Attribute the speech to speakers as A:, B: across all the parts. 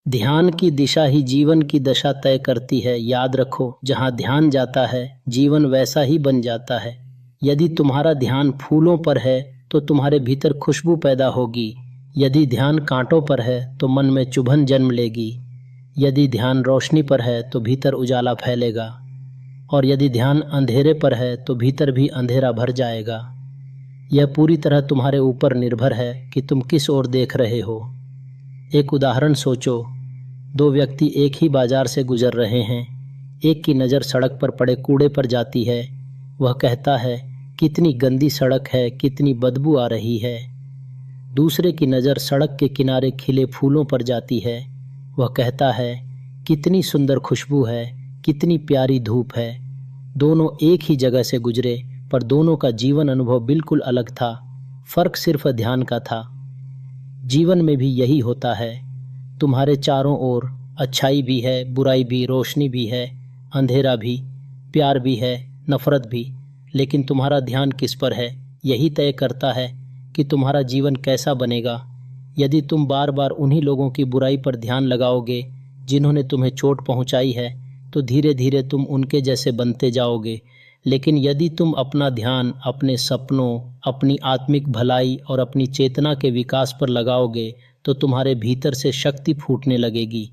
A: ध्यान की दिशा ही जीवन की दशा तय करती है। याद रखो, जहाँ ध्यान जाता है जीवन वैसा ही बन जाता है। यदि तुम्हारा ध्यान फूलों पर है तो तुम्हारे भीतर खुशबू पैदा होगी। यदि ध्यान कांटों पर है तो मन में चुभन जन्म लेगी। यदि ध्यान रोशनी पर है तो भीतर उजाला फैलेगा, और यदि ध्यान अंधेरे पर है तो भीतर भी अंधेरा भर जाएगा। यह पूरी तरह तुम्हारे ऊपर निर्भर है कि तुम किस ओर देख रहे हो। एक उदाहरण सोचो, दो व्यक्ति एक ही बाजार से गुजर रहे हैं। एक की नज़र सड़क पर पड़े कूड़े पर जाती है। वह कहता है, कितनी गंदी सड़क है, कितनी बदबू आ रही है। दूसरे की नज़र सड़क के किनारे खिले फूलों पर जाती है। वह कहता है, कितनी सुंदर खुशबू है, कितनी प्यारी धूप है। दोनों एक ही जगह से गुजरे, पर दोनों का जीवन अनुभव बिल्कुल अलग था। फर्क सिर्फ ध्यान का था। जीवन में भी यही होता है। तुम्हारे चारों ओर अच्छाई भी है, बुराई भी, रोशनी भी है, अंधेरा भी, प्यार भी है, नफरत भी। लेकिन तुम्हारा ध्यान किस पर है, यही तय करता है कि तुम्हारा जीवन कैसा बनेगा। यदि तुम बार बार उन्हीं लोगों की बुराई पर ध्यान लगाओगे जिन्होंने तुम्हें चोट पहुंचाई है, तो धीरे धीरे तुम उनके जैसे बनते जाओगे। लेकिन यदि तुम अपना ध्यान अपने सपनों, अपनी आत्मिक भलाई और अपनी चेतना के विकास पर लगाओगे, तो तुम्हारे भीतर से शक्ति फूटने लगेगी।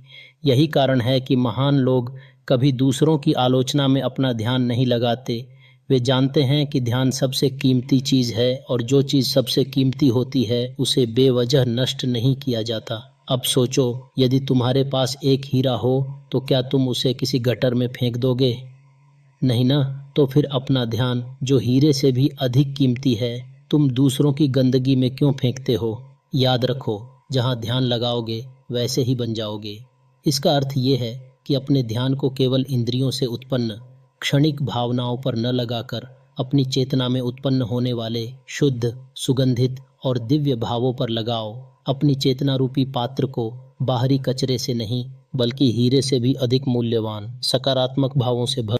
A: यही कारण है कि महान लोग कभी दूसरों की आलोचना में अपना ध्यान नहीं लगाते। वे जानते हैं कि ध्यान सबसे कीमती चीज़ है, और जो चीज़ सबसे कीमती होती है उसे बेवजह नष्ट नहीं किया जाता। अब सोचो, यदि तुम्हारे पास एक हीरा हो तो क्या तुम उसे किसी गटर में फेंक दोगे? नहीं ना। तो फिर अपना ध्यान, जो हीरे से भी अधिक कीमती है, तुम दूसरों की गंदगी में क्यों फेंकते हो? याद रखो, जहाँ ध्यान लगाओगे वैसे ही बन जाओगे। इसका अर्थ ये है कि अपने ध्यान को केवल इंद्रियों से उत्पन्न क्षणिक भावनाओं पर न लगाकर अपनी चेतना में उत्पन्न होने वाले शुद्ध, सुगंधित और दिव्य भावों पर लगाओ। अपनी चेतना रूपी पात्र को बाहरी कचरे से नहीं, बल्कि हीरे से भी अधिक मूल्यवान, सकारात्मक भावों से भर